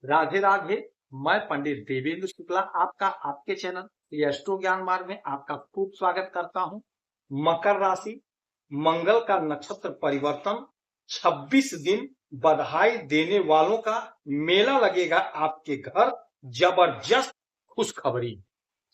राधे राधे। मैं पंडित देवेंद्र शुक्ला आपका आपके चैनल एस्ट्रो ज्ञान मार्ग में आपका खूब स्वागत करता हूं। मकर राशि, मंगल का नक्षत्र परिवर्तन, 26 दिन बधाई देने वालों का मेला लगेगा आपके घर। जबरदस्त खुशखबरी।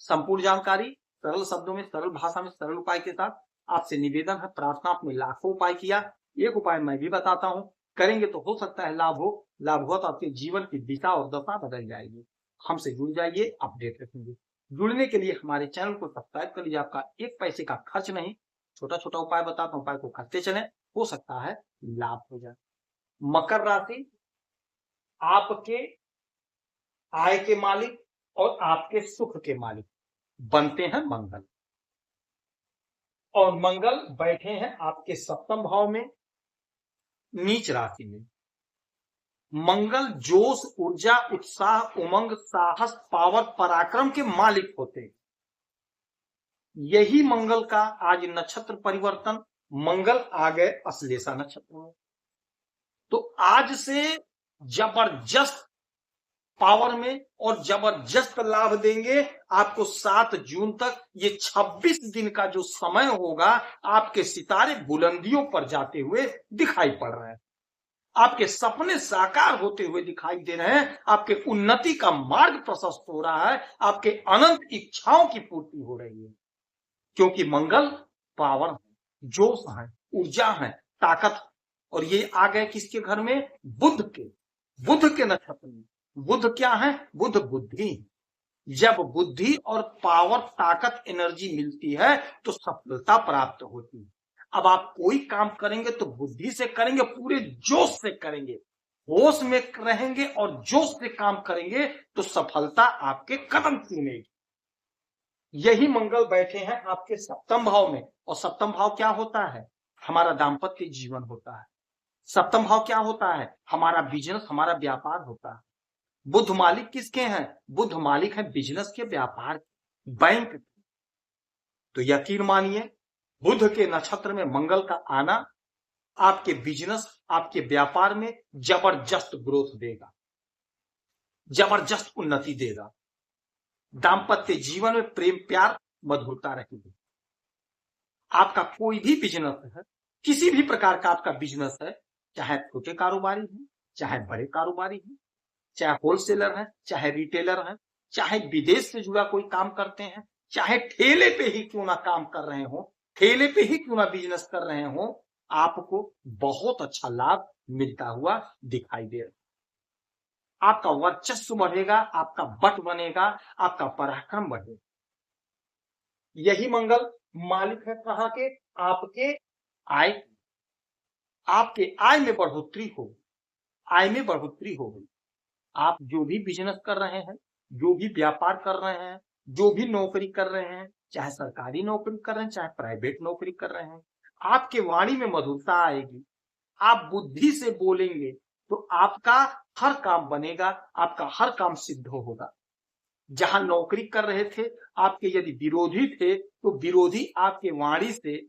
संपूर्ण जानकारी सरल शब्दों में, सरल भाषा में, सरल उपाय के साथ आपसे निवेदन है, प्रार्थना। आपने लाखों उपाय किया, एक उपाय मैं भी बताता हूं, करेंगे तो हो सकता है लाभ हो। लाभ हुआ तो आपके जीवन की दिशा और दशा बदल जाएगी। हमसे जुड़ जाइए, अपडेट रखेंगे। जुड़ने के लिए हमारे चैनल को सब्सक्राइब कर लीजिए। आपका एक पैसे का खर्च नहीं, छोटा छोटा उपाय बताता हूं, उपाय को करते चले, हो सकता है लाभ हो जाए। मकर राशि, आपके आय के मालिक और आपके सुख के मालिक बनते हैं मंगल। और मंगल बैठे हैं आपके सप्तम भाव में, नीच राशि में। मंगल जोश, ऊर्जा, उत्साह, उमंग, साहस, पावर, पराक्रम के मालिक होते हैं। यही मंगल का आज नक्षत्र परिवर्तन, मंगल आ गए अश्लेषा नक्षत्र में। तो आज से जबरदस्त पावर में और जबरदस्त लाभ देंगे आपको। 7 जून तक ये 26 दिन का जो समय होगा, आपके सितारे बुलंदियों पर जाते हुए दिखाई पड़ रहे हैं। आपके सपने साकार होते हुए दिखाई दे रहे हैं। आपके उन्नति का मार्ग प्रशस्त हो रहा है। आपके अनंत इच्छाओं की पूर्ति हो रही है, क्योंकि मंगल पावर है, जोश है, ऊर्जा है, ताकत है। और ये आ गए किसके घर में? बुध के। बुध के नक्षत्र में। बुध क्या है? बुध बुद्धि। जब बुद्धि और पावर, ताकत, एनर्जी मिलती है तो सफलता प्राप्त होती है। अब आप कोई काम करेंगे तो बुद्धि से करेंगे, पूरे जोश से करेंगे, होश में रहेंगे और जोश से काम करेंगे तो सफलता आपके कदम चूमेगी। यही मंगल बैठे हैं आपके सप्तम भाव में। और सप्तम भाव क्या होता है? हमारा दाम्पत्य जीवन होता है। सप्तम भाव क्या होता है? हमारा बिजनेस, हमारा व्यापार होता है। बुध मालिक किसके हैं? बुध मालिक है बिजनेस के, व्यापार, बैंक के। तो यकीन मानिए, बुध के नक्षत्र में मंगल का आना आपके बिजनेस, आपके व्यापार में जबरदस्त ग्रोथ देगा, जबरदस्त उन्नति देगा। दाम्पत्य जीवन में प्रेम, प्यार, मधुरता रहेगी। आपका कोई भी बिजनेस है, किसी भी प्रकार का आपका बिजनेस है, चाहे छोटे कारोबारी हैं, चाहे बड़े कारोबारी हैं, चाहे होलसेलर है, चाहे रिटेलर है, चाहे विदेश से जुड़ा कोई काम करते हैं, चाहे ठेले पे ही क्यों ना काम कर रहे हो, ठेले पे ही क्यों ना बिजनेस कर रहे हो, आपको बहुत अच्छा लाभ मिलता हुआ दिखाई दे रहा। आपका वर्चस्व बढ़ेगा, आपका बट बनेगा, आपका पराक्रम बढ़ेगा। यही मंगल मालिक है कहां के? आपके आय। आपके आय में बढ़ोतरी हो, आय में बढ़ोतरी हो गई। आप जो भी बिजनेस कर रहे हैं, जो भी व्यापार कर रहे हैं, जो भी नौकरी कर रहे हैं, चाहे सरकारी नौकरी कर रहे हैं, चाहे प्राइवेट नौकरी कर रहे हैं, आपके वाणी में मधुरता आएगी। आप बुद्धि से बोलेंगे तो आपका हर काम बनेगा, आपका हर काम सिद्ध होगा। जहां नौकरी कर रहे थे, आपके यदि विरोधी थे, तो विरोधी आपके वाणी से,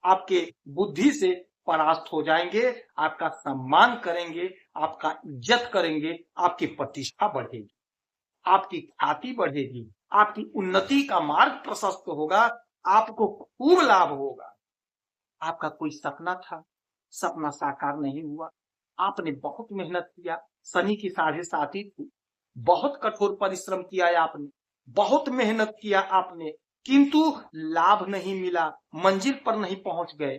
आपके बुद्धि से परास्त हो जाएंगे। आपका सम्मान करेंगे, आपका इज्जत करेंगे, आपकी प्रतिष्ठा बढ़ेगी, आपकी ख्याति बढ़ेगी, आपकी उन्नति का मार्ग प्रशस्त होगा, आपको खूब लाभ होगा। आपका कोई सपना था, सपना साकार नहीं हुआ, आपने बहुत मेहनत किया, शनि की 7.5 थी, बहुत कठोर परिश्रम किया है आपने, बहुत मेहनत किया आपने, किंतु लाभ नहीं मिला, मंजिल पर नहीं पहुंच गए।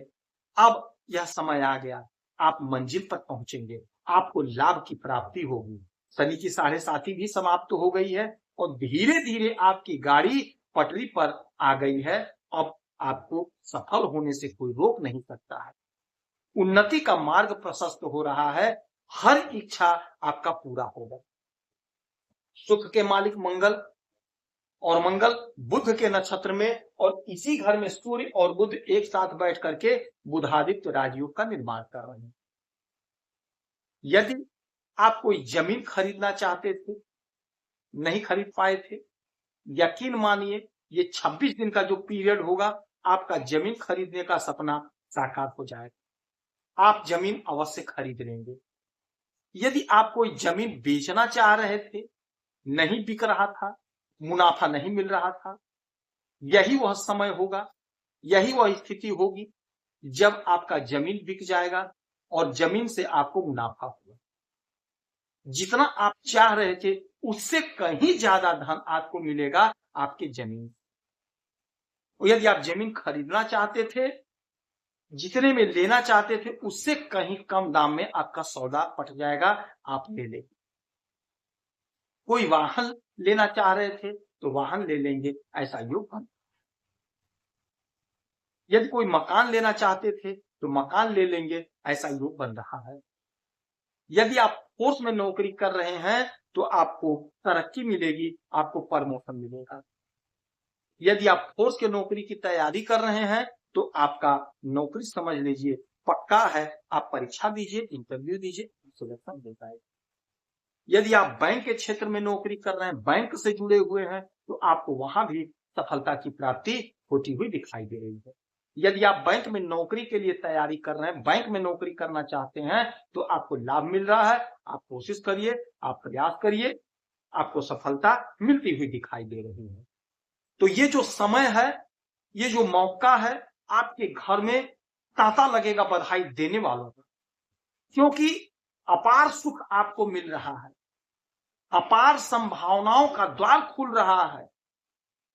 अब यह समय आ गया, आप मंजिल पर पहुंचेंगे, आपको लाभ की प्राप्ति होगी। शनि की 7.5 भी समाप्त हो गई है और धीरे धीरे आपकी गाड़ी पटरी पर आ गई है। अब आपको सफल होने से कोई रोक नहीं सकता है। उन्नति का मार्ग प्रशस्त हो रहा है, हर इच्छा आपका पूरा होगा। सुख के मालिक मंगल, और मंगल बुध के नक्षत्र में, और इसी घर में सूर्य और बुध एक साथ बैठ करके बुधादित्य राजयोग का निर्माण कर रहे हैं। यदि आप कोई जमीन खरीदना चाहते थे, नहीं खरीद पाए थे, यकीन मानिए ये 26 दिन का जो पीरियड होगा, आपका जमीन खरीदने का सपना साकार हो जाएगा। आप जमीन अवश्य खरीद लेंगे। यदि आप कोई जमीन बेचना चाह रहे थे, नहीं बिक रहा था, मुनाफा नहीं मिल रहा था, यही वह समय होगा, यही वह स्थिति होगी जब आपका जमीन बिक जाएगा और जमीन से आपको मुनाफा होगा। जितना आप चाह रहे थे उससे कहीं ज्यादा धन आपको मिलेगा आपके जमीन से। और यदि आप जमीन खरीदना चाहते थे, जितने में लेना चाहते थे उससे कहीं कम दाम में आपका सौदा पट जाएगा, आप ले लेंगे। कोई वाहन लेना चाह रहे थे तो वाहन ले लेंगे, ऐसा योग बन। यदि कोई मकान लेना चाहते थे तो मकान ले लेंगे, ऐसा योग बन रहा है। यदि आप फोर्स में नौकरी कर रहे हैं तो आपको तरक्की मिलेगी, आपको प्रमोशन मिलेगा। यदि आप फोर्स के नौकरी की तैयारी कर रहे हैं तो आपका नौकरी समझ लीजिए पक्का है। आप परीक्षा दीजिए, इंटरव्यू दीजिए, सिलेक्शन हो जाएगा। यदि आप बैंक के क्षेत्र में नौकरी कर रहे हैं, बैंक से जुड़े हुए हैं, तो आपको वहां भी सफलता की प्राप्ति होती हुई दिखाई दे रही है। यदि आप बैंक में नौकरी के लिए तैयारी कर रहे हैं, बैंक में नौकरी करना चाहते हैं, तो आपको लाभ मिल रहा है। आप कोशिश करिए, आप प्रयास करिए, आपको सफलता मिलती हुई दिखाई दे रही है। तो ये जो समय है, ये जो मौका है, आपके घर में तांता लगेगा बधाई देने वालों को, क्योंकि अपार सुख आपको मिल रहा है, अपार संभावनाओं का द्वार खुल रहा है।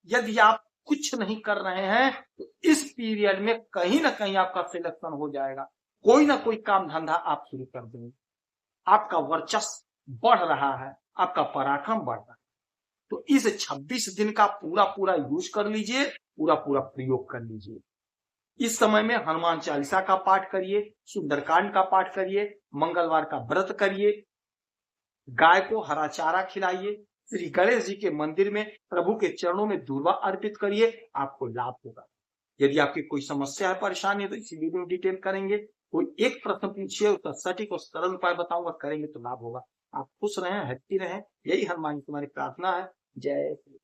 यदि आप कुछ नहीं कर रहे हैं तो इस पीरियड में कहीं ना कहीं आपका सिलेक्शन हो जाएगा, कोई ना कोई काम धंधा आप शुरू कर देंगे। आपका वर्चस्व बढ़ रहा है, आपका पराक्रम बढ़ रहा है। तो इस 26 दिन का पूरा पूरा यूज कर लीजिए, पूरा पूरा प्रयोग कर लीजिए। इस समय में हनुमान चालीसा का पाठ करिए, सुंदरकांड का पाठ करिए, मंगलवार का व्रत करिए, गाय को हरा चारा खिलाइए, श्री गणेश जी के मंदिर में प्रभु के चरणों में दूर्वा अर्पित करिए, आपको लाभ होगा। यदि आपकी कोई समस्या है, परेशानी है, तो इसी वीडियो में डिटेल करेंगे। कोई एक प्रश्न पूछिए, उसका सटीक और सरल उपाय बताऊंगा, करेंगे तो लाभ होगा। आप खुश रहें, हैप्पी रहें, यही हनुमान जी तुम्हारी प्रार्थना है। जय श्री